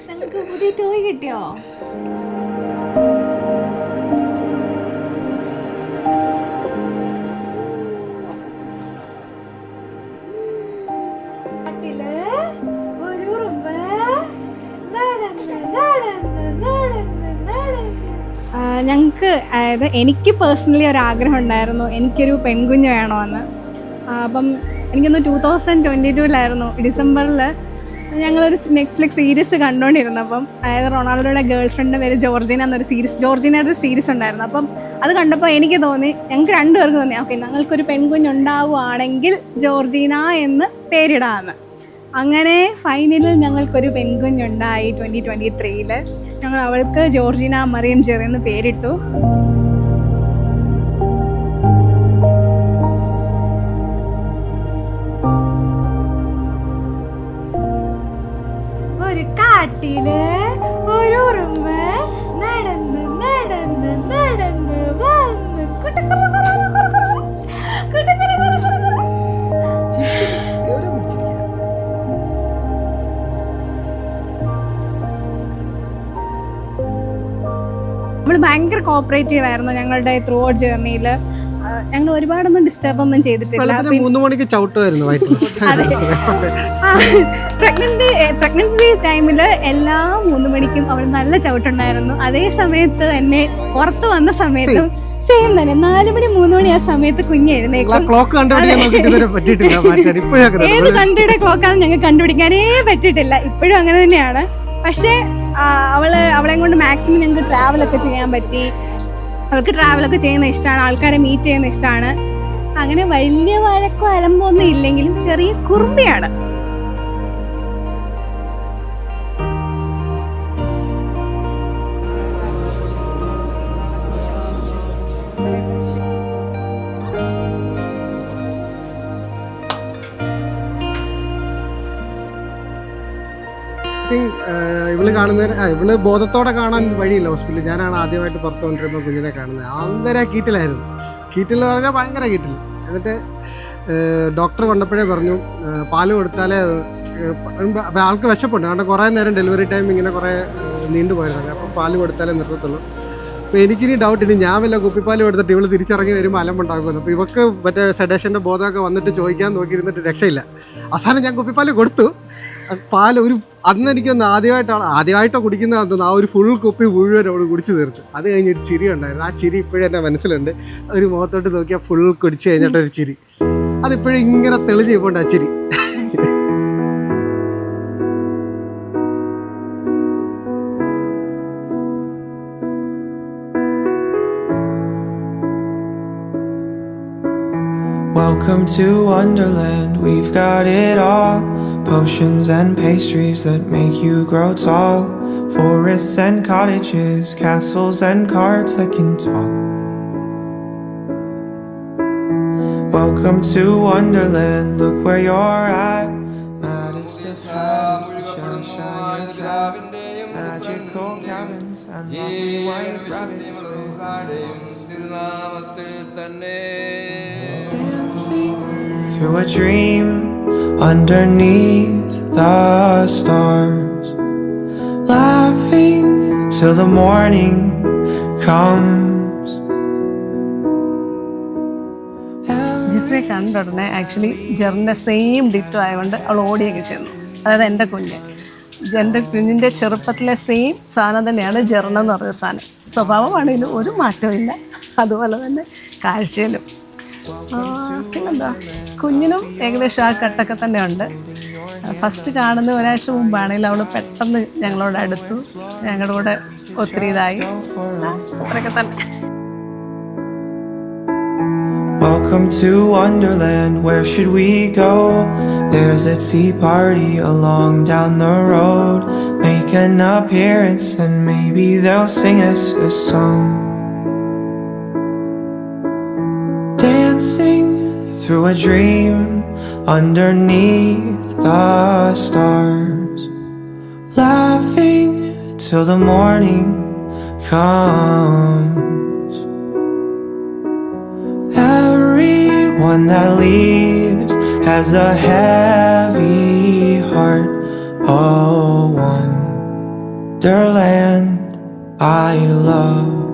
ഞങ്ങൾക്ക് പുതിയ ടോയ് കിട്ടിയോ? ഞങ്ങൾക്ക് അതായത് എനിക്ക് പേഴ്സണലി ഒരാഗ്രഹം ഉണ്ടായിരുന്നു, എനിക്കൊരു പെൺകുഞ്ഞ് വേണമെന്ന്. അപ്പം എനിക്കൊന്ന് 2022 ഡിസംബറിൽ ഞങ്ങളൊരു നെറ്റ്ഫ്ലിക്സ് സീരീസ് കണ്ടുകൊണ്ടിരുന്നപ്പം, അതായത് റൊണാൾഡോയുടെ ഗേൾ ഫ്രണ്ടിൻ്റെ പേര് ജോർജീന എന്നൊരു ജോർജീനയുടെ ഒരു സീരീസ് ഉണ്ടായിരുന്നു. അപ്പം അത് കണ്ടപ്പോൾ എനിക്ക് തോന്നി, ഞങ്ങൾക്ക് രണ്ടുപേർക്ക് തോന്നി ഓക്കെ ഞങ്ങൾക്കൊരു പെൺകുഞ്ഞുണ്ടാവുകയാണെങ്കിൽ ജോർജീന എന്ന് പേരിടാമെന്ന്. അങ്ങനെ ഫൈനലിൽ ഞങ്ങൾക്കൊരു പെൺകുഞ്ഞുണ്ടായി 2023. ഞങ്ങൾ അവൾക്ക് ജോർജീന മറിയം ജെറി എന്ന് പേരിട്ടു. ഒരു കാട്ടില് ഒരു ഉറുമ്പ് നടന്ന് നടന്ന് നടന്ന് വന്ന് അവൾ ഭയങ്കര കോപ്പറേറ്റീവ് ആയിരുന്നു ഞങ്ങളുടെ ത്രൂ ഔട്ട് ജേർണിയിൽ. ഞങ്ങൾ ഒരുപാടൊന്നും ഡിസ്റ്റർബ് ഒന്നും ചെയ്തിട്ടില്ല. 3 മണിക്ക് ചവിട്ടുമായിരുന്നു. പ്രഗ്നൻസി ടൈമിൽ എല്ലാ 3 മണിക്കും അവൾ നല്ല ചവിട്ടുണ്ടായിരുന്നു. അതേ സമയത്ത് എന്നെ പുറത്ത് വന്ന സമയത്തും സെയിം തന്നെ 4 മണി 3 മണി ആ സമയത്ത് കുഞ്ഞ് എഴുന്നേക്കും. ഏത് കൺട്രിയുടെ ക്ലോക്കാന്ന് ഞങ്ങൾക്ക് കണ്ടുപിടിക്കാനേ പറ്റിയിട്ടില്ല. ഇപ്പോഴും അങ്ങനെ തന്നെയാണ്. പക്ഷേ അവളെ കൊണ്ട് മാക്സിമം ഞങ്ങൾക്ക് ട്രാവലൊക്കെ ചെയ്യാൻ പറ്റി. അവൾക്ക് ട്രാവലൊക്കെ ചെയ്യുന്ന ഇഷ്ടമാണ്, ആൾക്കാരെ മീറ്റ് ചെയ്യുന്ന ഇഷ്ടമാണ്. അങ്ങനെ വലിയ വഴക്കോ അലമ്പോ ഒന്നും ഇല്ലെങ്കിലും ചെറിയ കുറുമ്പിയാണ്. ഇവള് ബോധത്തോടെ കാണാൻ വഴിയില്ല ഹോസ്പിറ്റലിൽ. ഞാനാണ് ആദ്യമായിട്ട് പുറത്ത് കൊണ്ടിരുമ്പോൾ കുഞ്ഞിനെ കാണുന്നത്. അന്നേരം കീറ്റിലായിരുന്നു. കീറ്റിലെന്ന് പറഞ്ഞാൽ ഭയങ്കര കീറ്റിൽ. എന്നിട്ട് ഡോക്ടർ കൊണ്ടപ്പോഴേ പറഞ്ഞു പാല് കൊടുത്താലേ ആൾക്ക് വിശപ്പുണ്ട്. കാരണം കുറേ നേരം ഡെലിവറി ടൈം ഇങ്ങനെ കുറേ നീണ്ടുപോയിരുന്നു. അപ്പോൾ പാല് കൊടുത്താലേ നിർത്തത്തുള്ളൂ. അപ്പോൾ എനിക്കിനി ഡൗട്ട്, ഇനി ഞാൻ വല്ല കുപ്പിപ്പാല് കൊടുത്തിട്ട് ഇവള് തിരിച്ചിറങ്ങി വരുമ്പോൾ അലമ്പുണ്ടാക്കുമെന്ന്. അപ്പോൾ ഇവക്ക് മറ്റേ സെഡേഷൻ്റെ ബോധമൊക്കെ വന്നിട്ട് ചോദിക്കാൻ നോക്കിയിരുന്നിട്ട് രക്ഷയില്ല. അവസാനം ഞാൻ കുപ്പിപ്പാല് കൊടുത്തു. പാല് അന്ന് എനിക്കൊന്ന് ആദ്യമായിട്ടോ കുടിക്കുന്നതാണെന്ന് തോന്നുന്നു. ആ ഒരു ഫുൾ കുപ്പി മുഴുവൻ അവൾ കുടിച്ചു തീർത്തു. അത് കഴിഞ്ഞൊരു ചിരി ഉണ്ടായിരുന്നു. ആ ചിരി ഇപ്പോഴും എൻ്റെ മനസ്സിലുണ്ട്. ഒരു മുഖത്തോട്ട് നോക്കിയാൽ ഫുൾ കുടിച്ചു കഴിഞ്ഞിട്ടൊരു ചിരി, അതിപ്പോഴും ഇങ്ങനെ തെളിഞ്ഞ് പോണ്ട് ആ ചിരി. Welcome to Wonderland, we've got it all. Potions and pastries that make you grow tall. Forests and cottages, castles and cards that can talk. Welcome to Wonderland, look where you're at. Maddest of hatters, the shine cat. Magical cabins and lovely white rabbits with dancing through a dream underneath the stars, laughing till the morning comes. ജിഫ്രിയെ കണ്ട ഉടനെ actually ജെറിൻ്റെ same ditto ആയതുകൊണ്ട് അവൾ ഓടിയൊക്കെ ചെന്നു. അതായത് എൻ്റെ കുഞ്ഞിൻ്റെ ചെറുപ്പത്തിലെ same സാധനം തന്നെയാണ് ജെറിനെന്ന് പറയുന്ന സാധനം. സ്വഭാവമാണെങ്കിലും ഒരു മാറ്റവും ഇല്ല. അതുപോലെ തന്നെ കാഴ്ചയിലും. പിന്നെന്താ, കുഞ്ഞിനും ഏകദേശം ആ കട്ടൊക്കെ തന്നെ ഉണ്ട്. ഫസ്റ്റ് കാണുന്ന ഒരാഴ്ച മുമ്പാണെങ്കിൽ അവൾ പെട്ടെന്ന് ഞങ്ങളോട് അടുത്തു, ഞങ്ങളുടെ കൂടെ ഒത്തിരി ഇതായി. അത്രയൊക്കെ തന്നെ. Welcome to Wonderland, where should we go? There's a tea party along down the road. Make an appearance and maybe they'll sing us a song. Dancing through a dream underneath the stars, laughing till the morning comes. Everyone that leaves has a heavy heart. Oh, wonderland I love.